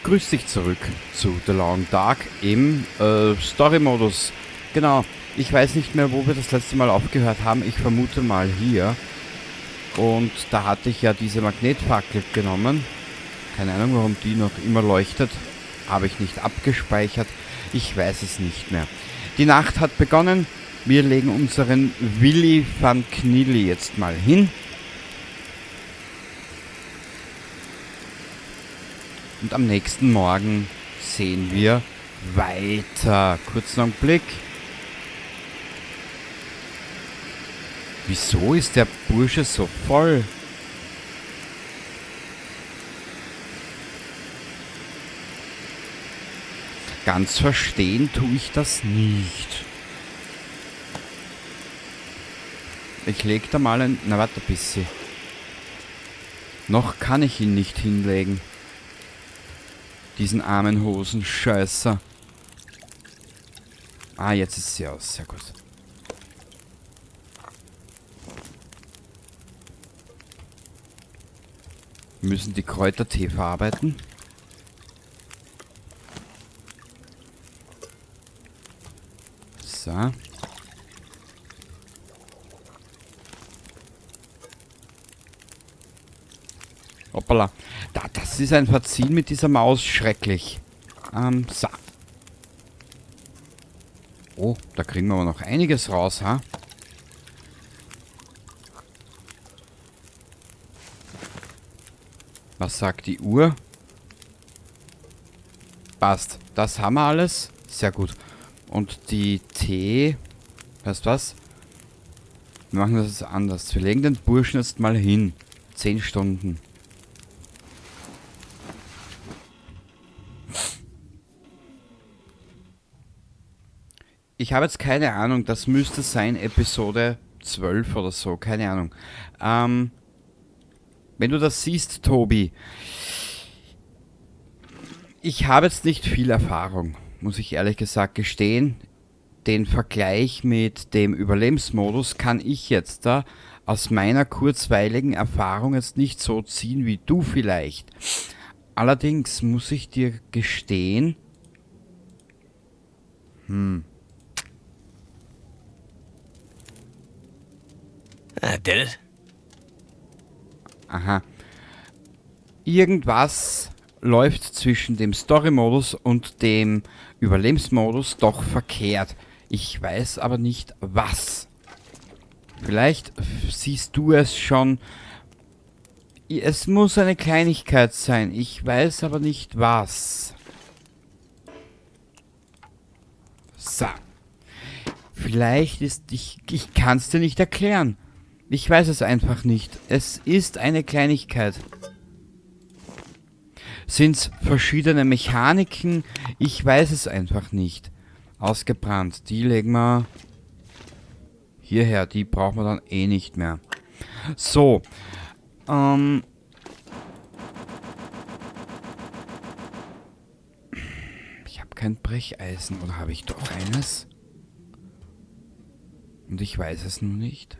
Grüß dich zurück zu The Long Dark im Story-Modus. Genau, ich weiß nicht mehr, wo wir das letzte Mal aufgehört haben. Ich vermute mal hier. Und da hatte ich ja diese Magnetfackel genommen. Keine Ahnung, warum die noch immer leuchtet. Habe ich nicht abgespeichert. Ich weiß es nicht mehr. Die Nacht hat begonnen. Wir legen unseren Willy van Knilly jetzt mal hin. Und am nächsten Morgen sehen wir weiter. Kurzen Augenblick. Wieso ist der Bursche so voll? Ganz verstehen tue ich das nicht. Ich leg da mal ein... Na, warte ein bisschen. Noch kann ich ihn nicht hinlegen. Diesen armen Hosenscheißer. Ah, jetzt ist sie aus. Sehr gut. Wir müssen die Kräutertee verarbeiten. So. Hoppala. Das ist ein Verziehen mit dieser Maus. Schrecklich. So. Oh, da kriegen wir aber noch einiges raus, ha? Was sagt die Uhr? Passt. Das haben wir alles. Sehr gut. Und die Tee... Weißt du was? Wir machen das jetzt anders. Wir legen den Burschen jetzt mal hin. 10 Stunden. Ich habe jetzt keine Ahnung. Das müsste sein Episode 12 oder so. Keine Ahnung. Wenn du das siehst, Tobi, ich habe jetzt nicht viel Erfahrung, muss ich ehrlich gesagt gestehen. Den Vergleich mit dem Überlebensmodus kann ich jetzt da aus meiner kurzweiligen Erfahrung jetzt nicht so ziehen wie du vielleicht. Allerdings muss ich dir gestehen, Did it? aha, irgendwas läuft zwischen dem Story-Modus und dem Überlebensmodus doch verkehrt. Ich weiß aber nicht was. Vielleicht siehst du es schon. Es muss eine Kleinigkeit sein. Ich weiß aber nicht was. So. Vielleicht ist... Ich kann es dir nicht erklären. Ich weiß es einfach nicht. Es ist eine Kleinigkeit. Sind es verschiedene Mechaniken? Ich weiß es einfach nicht. Ausgebrannt. Die legen wir hierher. Die brauchen wir dann eh nicht mehr. So. Ich habe kein Brecheisen. Oder habe ich doch eines? Und ich weiß es nur nicht.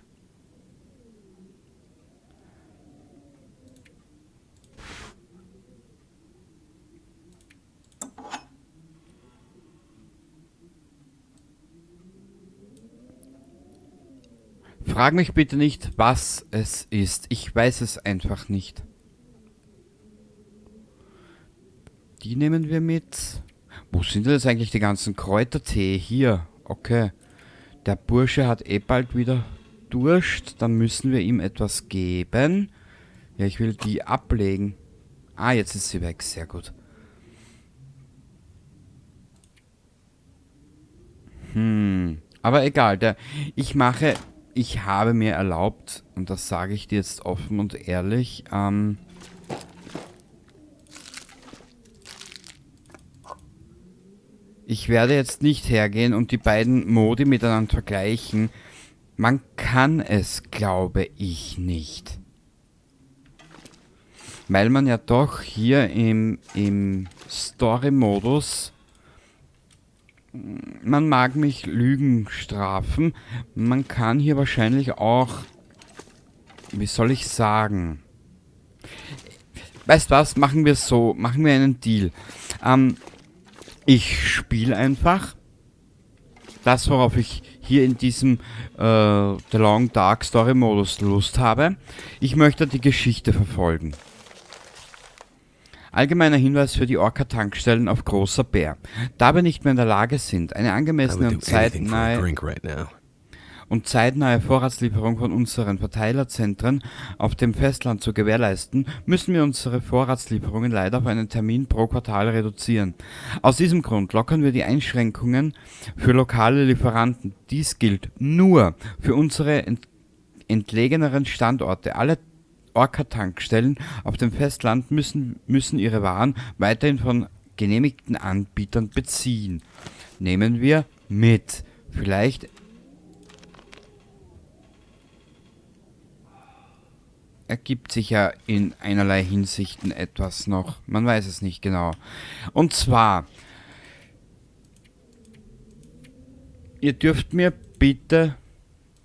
Frag mich bitte nicht, was es ist. Ich weiß es einfach nicht. Die nehmen wir mit. Wo sind denn jetzt eigentlich die ganzen Kräutertee? Hier. Okay. Der Bursche hat eh bald wieder Durst. Dann müssen wir ihm etwas geben. Ja, ich will die ablegen. Ah, jetzt ist sie weg. Sehr gut. Aber egal. Ich habe mir erlaubt, und das sage ich dir jetzt offen und ehrlich, ich werde jetzt nicht hergehen und die beiden Modi miteinander vergleichen. Man kann es, glaube ich, nicht. Weil man ja doch hier im Story-Modus... Man mag mich Lügen strafen. Man kann hier wahrscheinlich auch... Wie soll ich sagen? weißt was, machen wir es so, machen wir einen Deal. Ich spiele einfach das, worauf ich hier in diesem The Long Dark Story Modus Lust habe. Ich möchte die Geschichte verfolgen. Allgemeiner Hinweis für die Orca-Tankstellen auf Großer Bär. Da wir nicht mehr in der Lage sind, eine angemessene und zeitnahe Vorratslieferung von unseren Verteilerzentren auf dem Festland zu gewährleisten, müssen wir unsere Vorratslieferungen leider auf einen Termin pro Quartal reduzieren. Aus diesem Grund lockern wir die Einschränkungen für lokale Lieferanten. Dies gilt nur für unsere entlegeneren Standorte. Alle Orca-Tankstellen auf dem Festland müssen ihre Waren weiterhin von genehmigten Anbietern beziehen. Nehmen wir mit. Vielleicht ergibt sich ja in einerlei Hinsichten etwas noch. Man weiß es nicht genau. Und zwar, ihr dürft mir bitte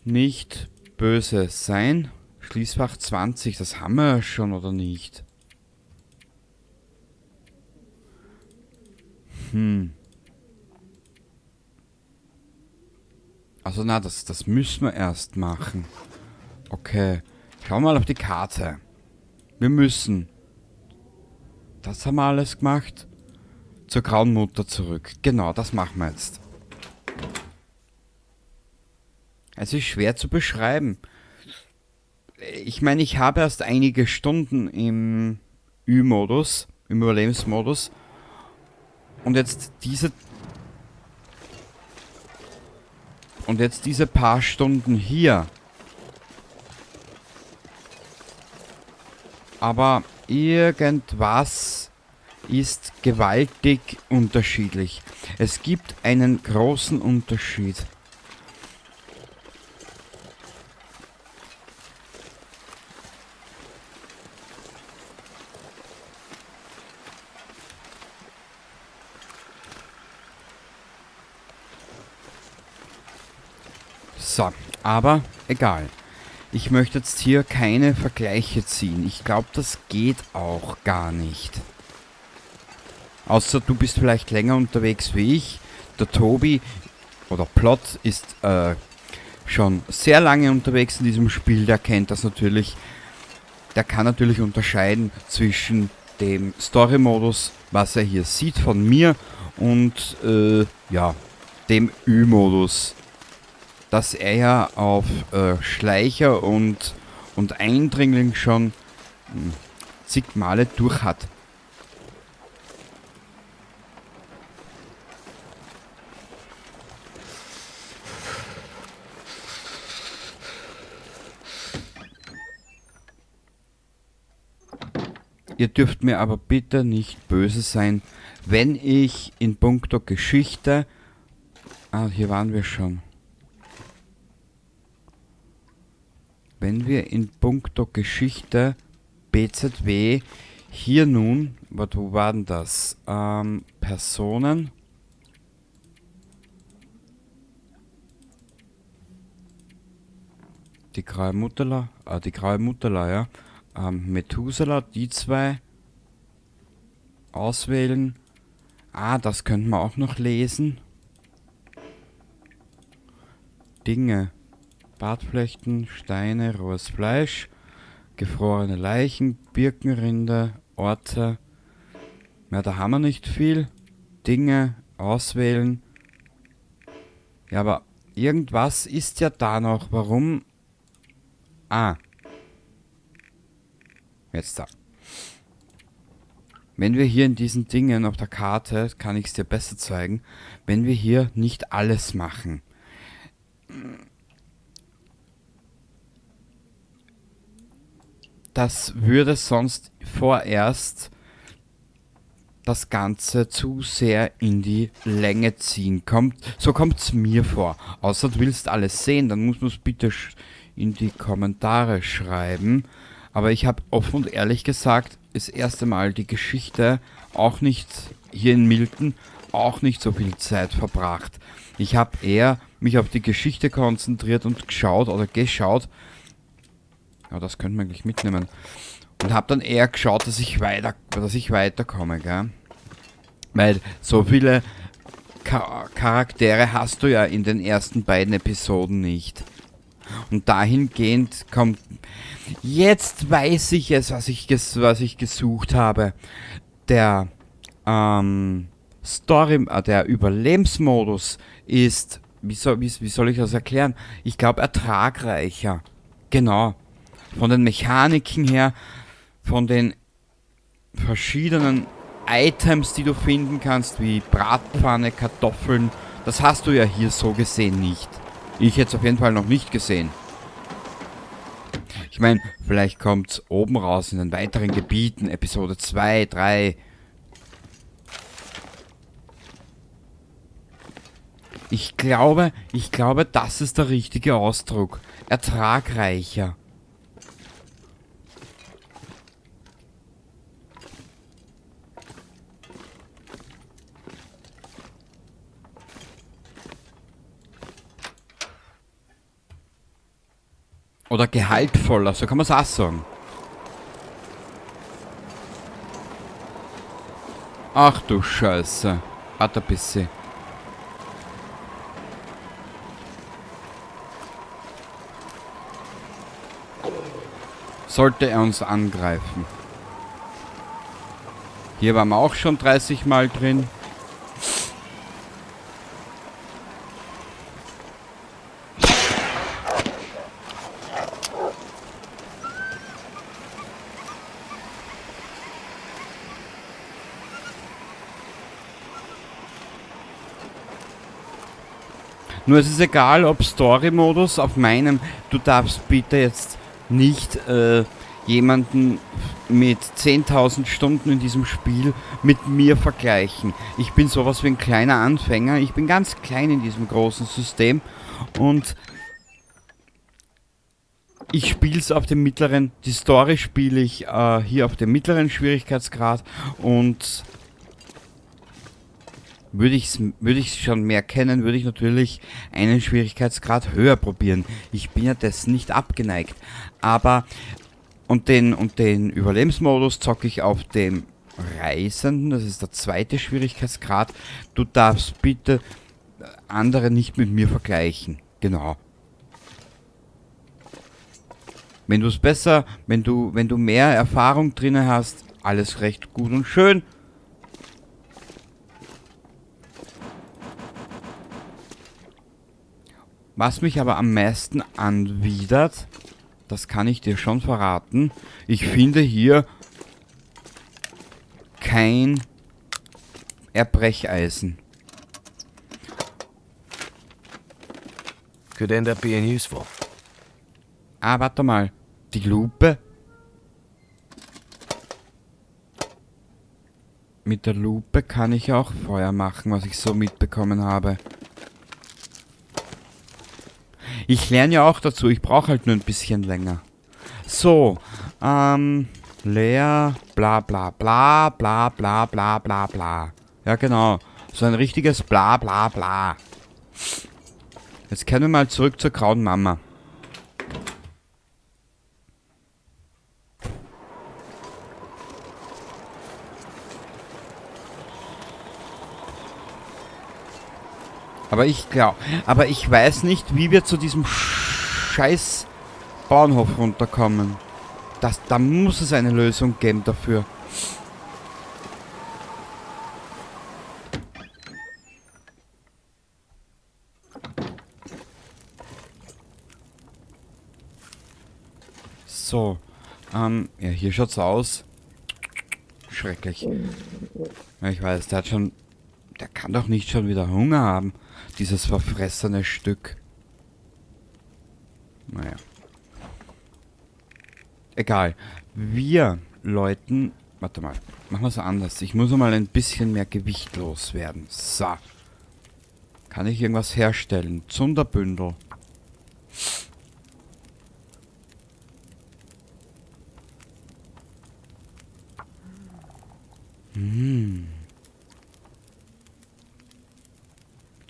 nicht böse sein. Schließfach 20, das haben wir ja schon, oder nicht? Also na, das müssen wir erst machen. Okay. Schauen wir mal auf die Karte. Wir müssen. Das haben wir alles gemacht. Zur Grauen Mutter zurück. Genau, das machen wir jetzt. Es ist schwer zu beschreiben. Ich meine, ich habe erst einige Stunden im Ü-Modus, im Überlebensmodus. Und jetzt diese paar Stunden hier. Aber irgendwas ist gewaltig unterschiedlich. Es gibt einen großen Unterschied. So, aber egal. Ich möchte jetzt hier keine Vergleiche ziehen. Ich glaube, das geht auch gar nicht. Außer du bist vielleicht länger unterwegs wie ich. Der Tobi oder Plot ist schon sehr lange unterwegs in diesem Spiel. Der kennt das natürlich. Der kann natürlich unterscheiden zwischen dem Story-Modus, was er hier sieht von mir, und ja, dem Ü-Modus, dass er ja auf Schleicher und Eindringling schon zig Male durch hat. Ihr dürft mir aber bitte nicht böse sein, wenn ich in puncto Geschichte... Ah, hier waren wir schon. Wenn wir in puncto Geschichte BZW hier nun, wo war denn das? Personen. Die Graue Mutterla, ja. Methuselah, die zwei auswählen. Ah, das könnten wir auch noch lesen. Dinge. Bartflechten, Steine, rohes Fleisch, gefrorene Leichen, Birkenrinde, Orte. Ja, da haben wir nicht viel. Dinge auswählen. Ja, aber irgendwas ist ja da noch. Warum? Ah. Jetzt da. Wenn wir hier in diesen Dingen auf der Karte, kann ich es dir besser zeigen, wenn wir hier nicht alles machen. Das würde sonst vorerst das Ganze zu sehr in die Länge ziehen. So kommt es mir vor. Außer du willst alles sehen, dann muss man es bitte in die Kommentare schreiben. Aber ich habe offen und ehrlich gesagt das erste Mal die Geschichte auch nicht hier in Milton auch nicht so viel Zeit verbracht. Ich habe eher mich auf die Geschichte konzentriert und geschaut. Ja, das könnte man gleich mitnehmen. Und habe dann eher geschaut, dass ich weiterkomme, gell? Weil so viele Charaktere hast du ja in den ersten beiden Episoden nicht. Und dahingehend kommt... Jetzt weiß ich es, was ich gesucht habe. Der der Überlebensmodus ist... Wie soll ich das erklären? Ich glaube ertragreicher. Genau. Von den Mechaniken her, von den verschiedenen Items, die du finden kannst, wie Bratpfanne, Kartoffeln, das hast du ja hier so gesehen nicht. Ich jetzt auf jeden Fall noch nicht gesehen. Ich meine, vielleicht kommt es oben raus in den weiteren Gebieten, Episode 2, 3. Ich glaube, das ist der richtige Ausdruck. Ertragreicher. Oder gehaltvoller, so kann man es auch sagen. Ach du Scheiße. Warte ein bisschen. Sollte er uns angreifen. Hier waren wir auch schon 30 Mal drin. Nur es ist egal, ob Story-Modus auf meinem... Du darfst bitte jetzt nicht jemanden mit 10.000 Stunden in diesem Spiel mit mir vergleichen. Ich bin sowas wie ein kleiner Anfänger. Ich bin ganz klein in diesem großen System. Und ich spiele es auf dem mittleren... Die Story spiele ich hier auf dem mittleren Schwierigkeitsgrad. Und... Würde ich schon mehr kennen, würde ich natürlich einen Schwierigkeitsgrad höher probieren. Ich bin ja dessen nicht abgeneigt. Aber, und den Überlebensmodus zocke ich auf dem Reisenden, das ist der zweite Schwierigkeitsgrad. Du darfst bitte andere nicht mit mir vergleichen. Genau. Wenn du es besser, wenn du mehr Erfahrung drin hast, alles recht gut und schön. Was mich aber am meisten anwidert, das kann ich dir schon verraten, ich finde hier kein Erbrecheisen. Could end up being useful. Ah, warte mal. Die Lupe? Mit der Lupe kann ich auch Feuer machen, was ich so mitbekommen habe. Ich lerne ja auch dazu, ich brauche halt nur ein bisschen länger. So, leer, bla bla bla, bla bla bla bla bla. Ja genau, so ein richtiges bla bla bla. Jetzt kehren wir mal zurück zur grauen Mama. Aber ich weiß nicht, wie wir zu diesem scheiß Bauernhof runterkommen. Da muss es eine Lösung geben dafür. So, ja, hier schaut's aus. Schrecklich. Ja, ich weiß, der kann doch nicht schon wieder Hunger haben. Dieses verfressene Stück. Naja. Egal. Wir läuten... Warte mal. Machen wir es anders. Ich muss mal ein bisschen mehr Gewicht loswerden. So. Kann ich irgendwas herstellen? Zunderbündel.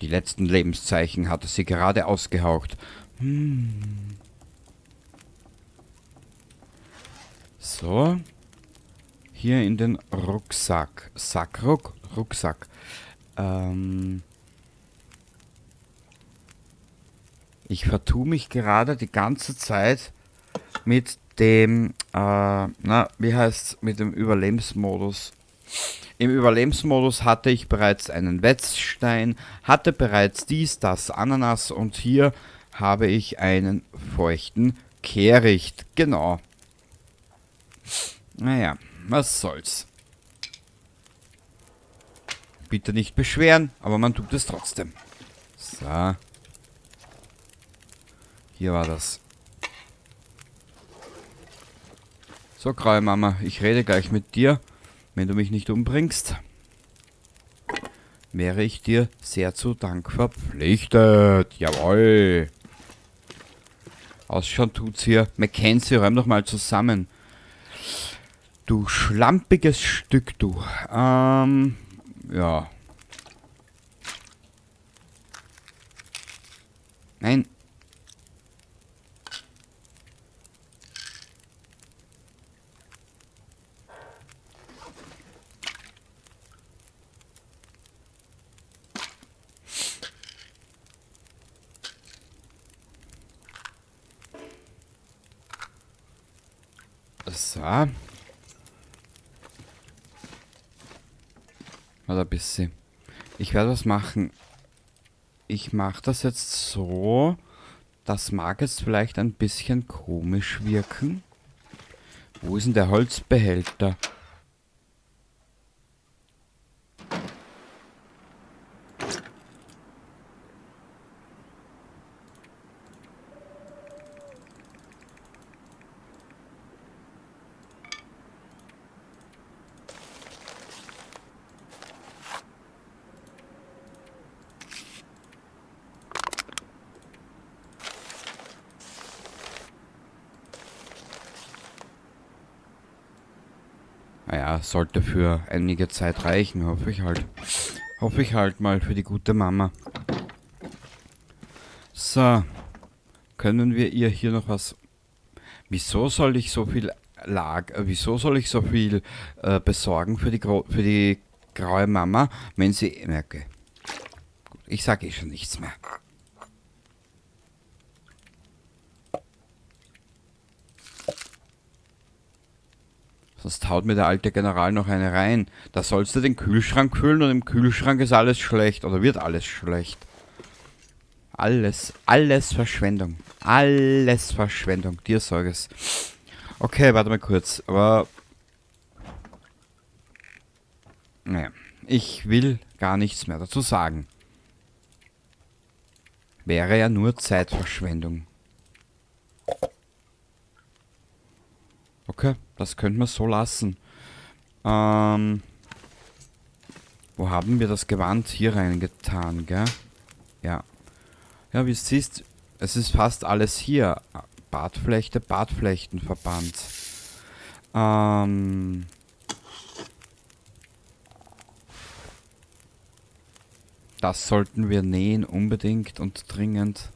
Die letzten Lebenszeichen hatte sie gerade ausgehaucht. So. Hier in den Rucksack. Rucksack. Ich vertue mich gerade die ganze Zeit mit dem, wie heißt's, mit dem Überlebensmodus. Im Überlebensmodus hatte ich bereits einen Wetzstein, hatte bereits dies, das, Ananas und hier habe ich einen feuchten Kehricht. Genau. Naja, was soll's. Bitte nicht beschweren, aber man tut es trotzdem. So. Hier war das. So, graue Mama, ich rede gleich mit dir. Wenn du mich nicht umbringst, wäre ich dir sehr zu Dank verpflichtet. Jawohl. Ausschauen tut's hier. Mackenzie, räum doch mal zusammen. Du schlampiges Stück, du. Ja. Nein. So. Oder ein bisschen. Ich werde was machen. Ich mache das jetzt so. Das mag jetzt vielleicht ein bisschen komisch wirken. Wo ist denn der Holzbehälter? Naja, sollte für einige Zeit reichen, hoffe ich halt. Hoffe ich halt mal für die gute Mama. So. Können wir ihr hier noch was... Wieso soll ich so viel besorgen für die graue Mama, wenn sie... Okay. Gut, ich sage schon nichts mehr. Sonst haut mir der alte General noch eine rein. Da sollst du den Kühlschrank füllen und im Kühlschrank ist alles schlecht. Oder wird alles schlecht. Alles Verschwendung. Alles Verschwendung. Dir sag es. Okay, warte mal kurz. Aber... Naja. Ich will gar nichts mehr dazu sagen. Wäre ja nur Zeitverschwendung. Okay, das könnte man so lassen. Wo haben wir das Gewand hier reingetan, gell? Ja. Ja, wie du siehst, es ist fast alles hier. Bartflechte, Bartflechtenverband. Das sollten wir nähen, unbedingt und dringend.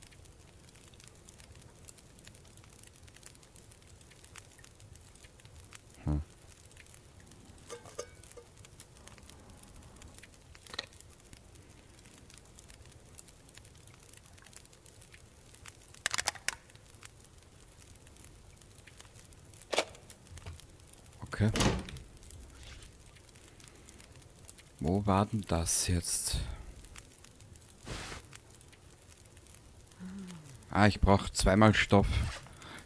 Okay. Wo war denn das jetzt? Ah, ich brauche zweimal Stoff.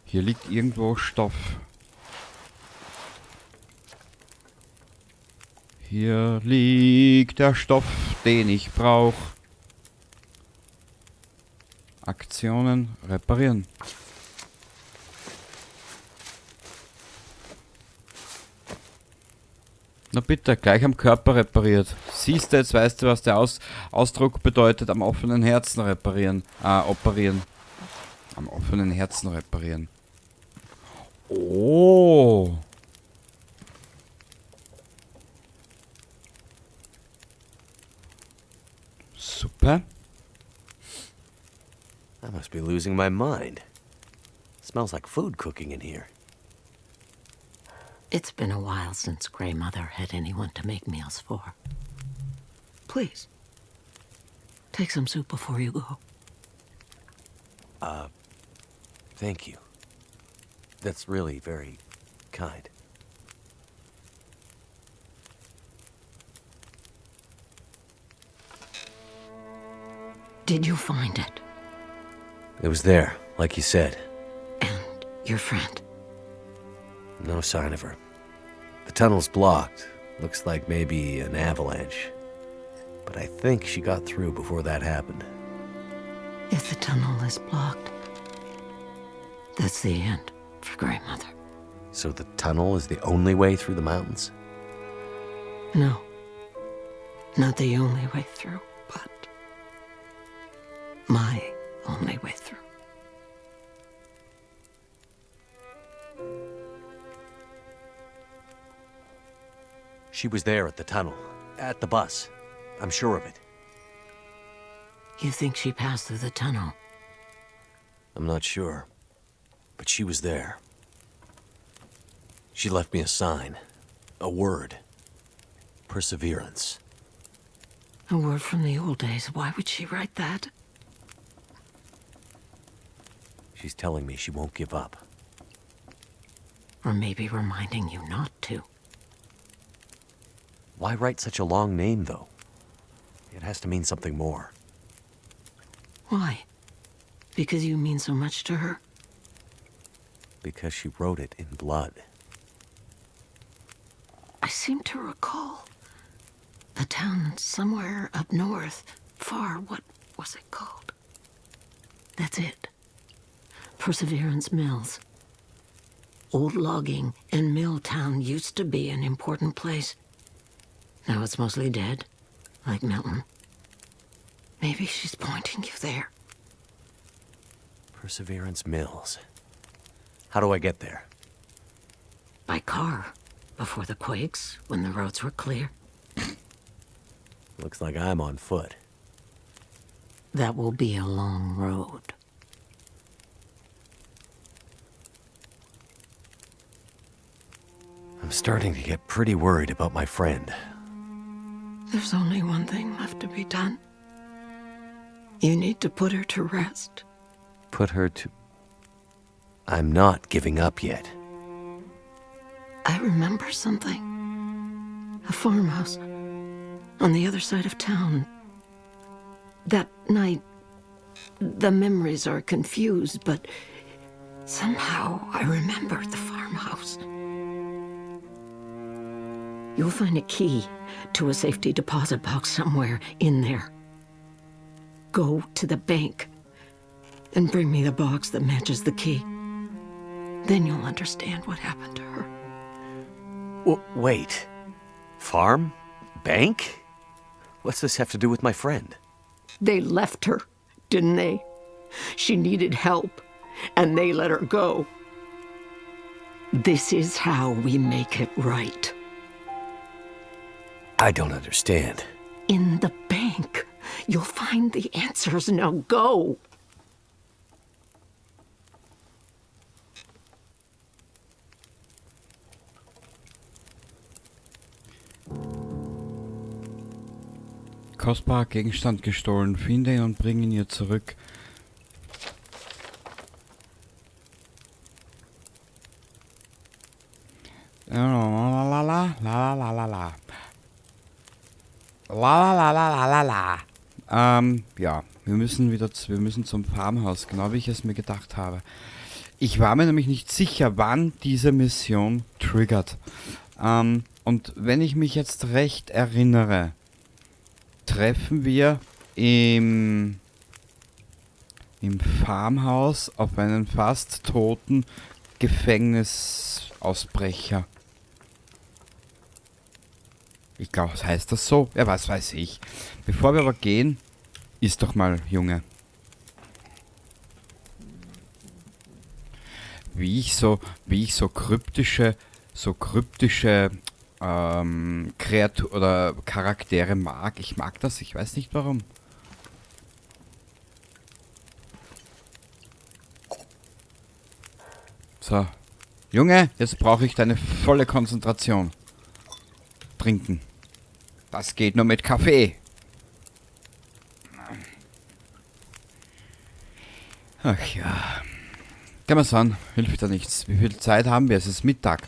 Hier liegt irgendwo Stoff. Hier liegt der Stoff, den ich brauche. Aktionen reparieren. Na bitte, gleich am Körper repariert. Siehst du, jetzt weißt du, was der Ausdruck bedeutet, am offenen Herzen reparieren. Operieren. Am offenen Herzen reparieren. Oh. Super. I must be losing my mind. Smells like food cooking in here. It's been a while since Grey Mother had anyone to make meals for. Please, take some soup before you go. Thank you. That's really very kind. Did you find it? It was there, like you said. And your friend? No sign of her. The tunnel's blocked. Looks like maybe an avalanche. But I think she got through before that happened. If the tunnel is blocked, that's the end for Grey Mother. So the tunnel is the only way through the mountains? No. Not the only way through, but my only way through. She was there at the tunnel. At the bus. I'm sure of it. You think she passed through the tunnel? I'm not sure. But she was there. She left me a sign. A word. Perseverance. A word from the old days. Why would she write that? She's telling me she won't give up. Or maybe reminding you not to. Why write such a long name, though? It has to mean something more. Why? Because you mean so much to her? Because she wrote it in blood. I seem to recall a town somewhere up north, far. What was it called? That's it. Perseverance Mills. Old logging and mill town used to be an important place. Now it's mostly dead, like Milton. Maybe she's pointing you there. Perseverance Mills. How do I get there? By car, before the quakes, when the roads were clear. Looks like I'm on foot. That will be a long road. I'm starting to get pretty worried about my friend. There's only one thing left to be done. You need to put her to rest. Put her to... I'm not giving up yet. I remember something. A farmhouse on the other side of town. That night, the memories are confused, but somehow I remember the farmhouse. You'll find a key to a safety deposit box somewhere in there. Go to the bank and bring me the box that matches the key. Then you'll understand what happened to her. Wait. Farm? Bank? What's this have to do with my friend? They left her, didn't they? She needed help, and they let her go. This is how we make it right. I don't understand. In the bank, you'll find the answers. Now go. Kostbarer Gegenstand gestohlen. Finde ihn und bring ihn ihr zurück. La la la la la la la. La la la la la la. Ja, wir müssen zum Farmhaus, genau wie ich es mir gedacht habe. Ich war mir nämlich nicht sicher, wann diese Mission triggert. Und wenn ich mich jetzt recht erinnere, treffen wir im Farmhaus auf einen fast toten Gefängnisausbrecher. Ich glaube, was heißt das so? Ja, was weiß ich. Bevor wir aber gehen, iss doch mal, Junge. Wie ich so kryptische Kreatur oder Charaktere mag. Ich mag das, ich weiß nicht warum. So, Junge, jetzt brauche ich deine volle Konzentration. Trinken. Das geht nur mit Kaffee. Ach ja. Kann man sagen, hilft ja nichts. Wie viel Zeit haben wir? Es ist Mittag.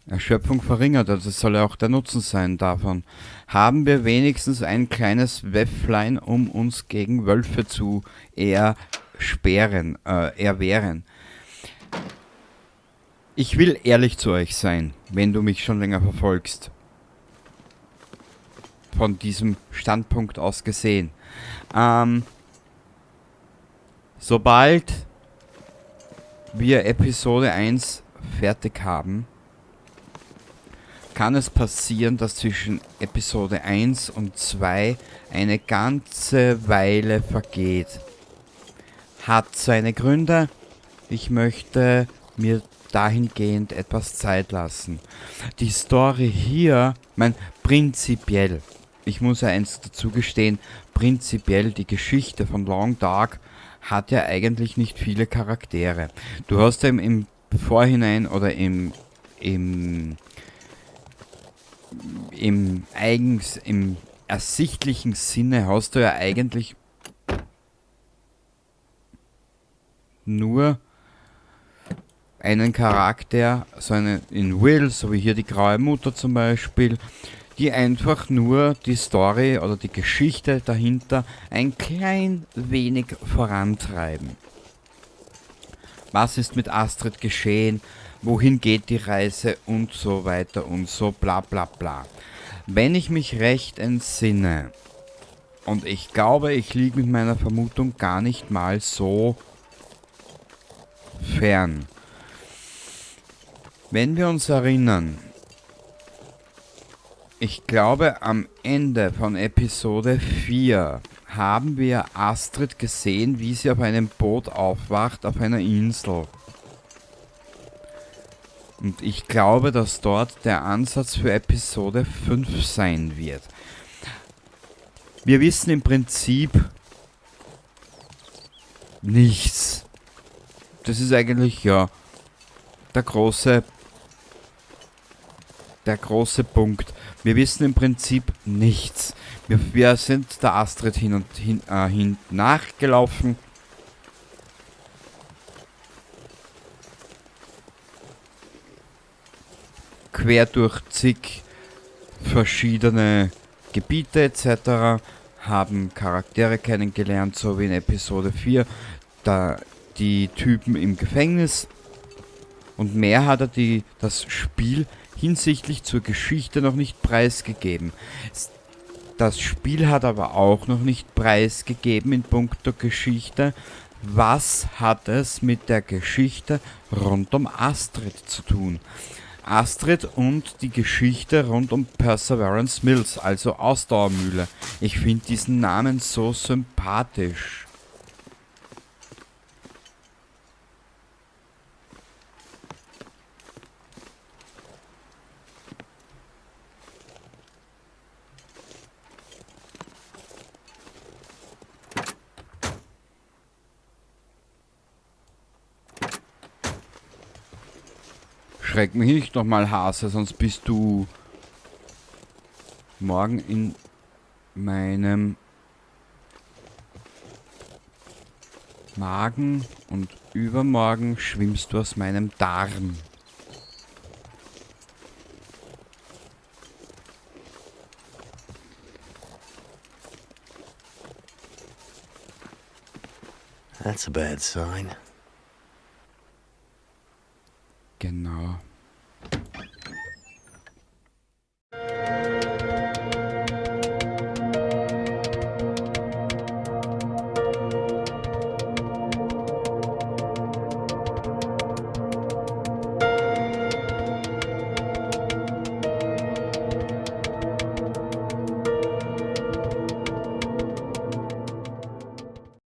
Erschöpfung verringert, also das soll ja auch der Nutzen sein davon. Haben wir wenigstens ein kleines Wäfflein, um uns gegen Wölfe zu erwehren. Ich will ehrlich zu euch sein, wenn du mich schon länger verfolgst. Von diesem Standpunkt aus gesehen. Sobald wir Episode 1 fertig haben, kann es passieren, dass zwischen Episode 1 und 2 eine ganze Weile vergeht. Hat seine Gründe. Ich möchte mir dahingehend etwas Zeit lassen. Die Story hier, prinzipiell, ich muss ja eins dazu gestehen, prinzipiell die Geschichte von Long Dark hat ja eigentlich nicht viele Charaktere. Du hast ja im Vorhinein oder im ersichtlichen Sinne hast du ja eigentlich nur einen Charakter, so in Will, so wie hier die Graue Mutter zum Beispiel, die einfach nur die Story oder die Geschichte dahinter ein klein wenig vorantreiben. Was ist mit Astrid geschehen? Wohin geht die Reise? Und so weiter und so bla bla bla. Wenn ich mich recht entsinne, und ich glaube, ich liege mit meiner Vermutung gar nicht mal so fern. Wenn wir uns erinnern, ich glaube, am Ende von Episode 4 haben wir Astrid gesehen, wie sie auf einem Boot aufwacht, auf einer Insel. Und ich glaube, dass dort der Ansatz für Episode 5 sein wird. Wir wissen im Prinzip nichts. Das ist eigentlich, ja, der große Punkt. Wir wissen im Prinzip nichts. Wir sind der Astrid hin nachgelaufen. Quer durch zig verschiedene Gebiete etc. Haben Charaktere kennengelernt, so wie in Episode 4. Die Typen im Gefängnis. Und mehr hat er das Spiel hinsichtlich zur Geschichte noch nicht preisgegeben. Das Spiel hat aber auch noch nicht preisgegeben in puncto Geschichte. Was hat es mit der Geschichte rund um Astrid zu tun? Astrid und die Geschichte rund um Perseverance Mills, also Ausdauermühle. Ich finde diesen Namen so sympathisch. Schreck mich nicht nochmal, Hase, sonst bist du morgen in meinem Magen und übermorgen schwimmst du aus meinem Darm. That's a bad sign. Genau.